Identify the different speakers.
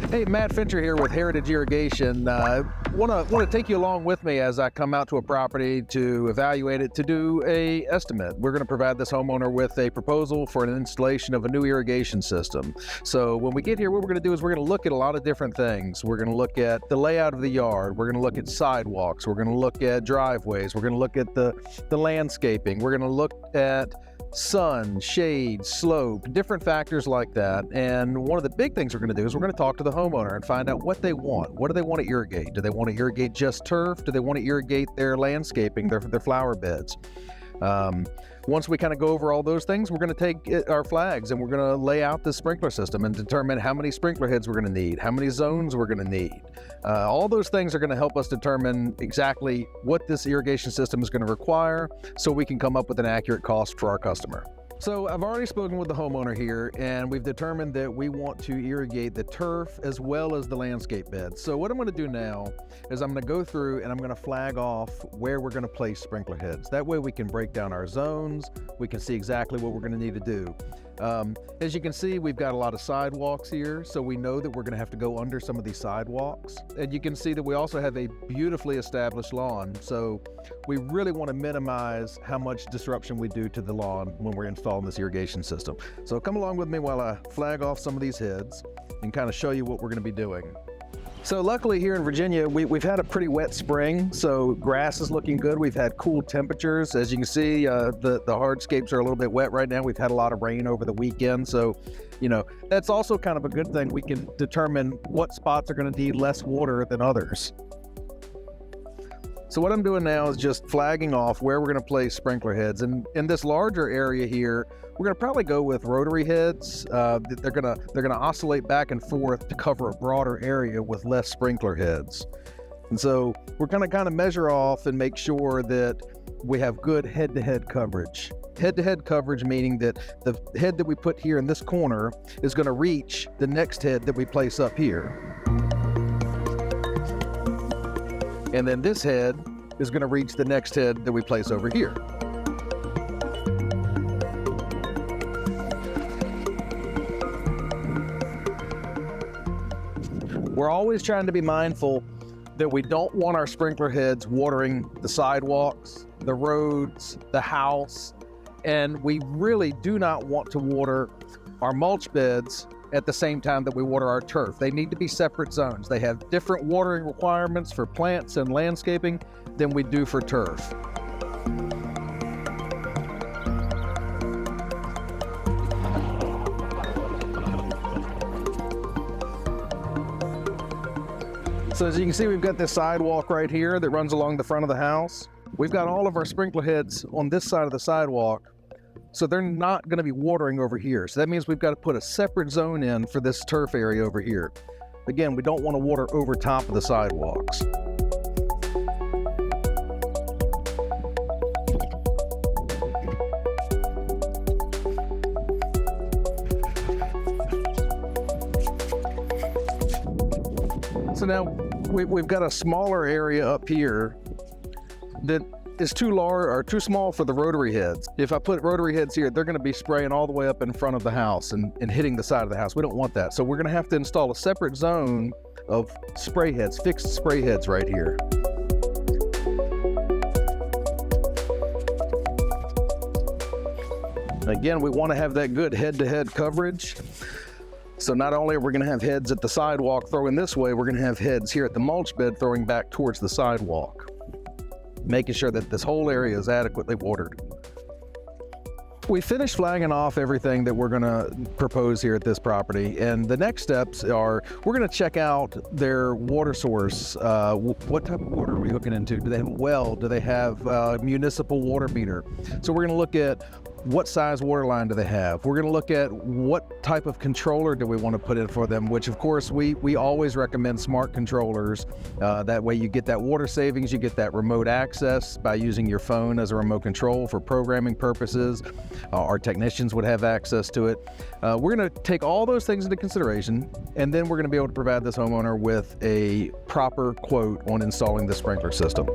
Speaker 1: Hey, Matt Fincher here with Heritage Irrigation. Want to take you along with me as I come out to a property to evaluate it, to do a estimate. We're going to provide this homeowner with a proposal for an installation of a new irrigation system. So when we get here, what we're going to do is we're going to look at a lot of different things. We're going to look at the layout of the yard. We're going to look at sidewalks. We're going to look at driveways. We're going to look at the landscaping. We're going to look at sun, shade, slope, different factors like that. And one of the big things we're going to do is we're going to talk to the homeowner and find out what they want. What do they want to irrigate? Do they want to irrigate just turf? Do they want to irrigate their landscaping, their flower beds? Once we kind of go over all those things, we're going to take our flags and we're going to lay out the sprinkler system and determine how many sprinkler heads we're going to need, how many zones we're going to need. All those things are going to help us determine exactly what this irrigation system is going to require so we can come up with an accurate cost for our customer. So I've already spoken with the homeowner here, and we've determined that we want to irrigate the turf as well as the landscape beds. So what I'm going to do now is I'm going to go through and I'm going to flag off where we're going to place sprinkler heads. That way we can break down our zones. We can see exactly what we're going to need to do. As you can see, we've got a lot of sidewalks here, so we know that we're going to have to go under some of these sidewalks. And you can see that we also have a beautifully established lawn, so we really want to minimize how much disruption we do to the lawn when we're installing this irrigation system. So come along with me while I flag off some of these heads and kind of show you what we're going to be doing. So luckily here in Virginia, we've had a pretty wet spring, so grass is looking good. We've had cool temperatures. As you can see, the hardscapes are a little bit wet right now. We've had a lot of rain over the weekend, so that's also kind of a good thing. We can determine what spots are going to need less water than others. So what I'm doing now is just flagging off where we're going to place sprinkler heads. And in this larger area here, we're going to probably go with rotary heads. They're going to oscillate back and forth to cover a broader area with less sprinkler heads. And so we're going to kind of measure off and make sure that we have good head-to-head coverage. Head-to-head coverage meaning that the head that we put here in this corner is going to reach the next head that we place up here. And then this head is going to reach the next head that we place over here. We're always trying to be mindful that we don't want our sprinkler heads watering the sidewalks, the roads, the house, and we really do not want to water our mulch beds at the same time that we water our turf. They need to be separate zones. They have different watering requirements for plants and landscaping than we do for turf. So as you can see, we've got this sidewalk right here that runs along the front of the house. We've got all of our sprinkler heads on this side of the sidewalk, so they're not going to be watering over here. So that means we've got to put a separate zone in for this turf area over here. Again, we don't want to water over top of the sidewalks. So now we've got a smaller area up here that is too large or too small for the rotary heads. If I put rotary heads here, they're going to be spraying all the way up in front of the house and hitting the side of the house. We don't want that. So we're going to have to install a separate zone of spray heads, fixed spray heads right here. Again, we want to have that good head-to-head coverage. So not only are we going to have heads at the sidewalk throwing this way, we're going to have heads here at the mulch bed throwing back towards the sidewalk, making sure that this whole area is adequately watered. We finished flagging off everything that we're going to propose here at this property, and the next steps are we're going to check out their water source. What type of water are we hooking into? Do they have a well? Do they have a municipal water meter? So we're going to look at what size water line do they have. We're going to look at what type of controller do we want to put in for them, which of course we always recommend smart controllers. That way you get that water savings, you get that remote access by using your phone as a remote control for programming purposes. Our technicians would have access to it. We're going to take all those things into consideration, and then we're going to be able to provide this homeowner with a proper quote on installing the sprinkler system.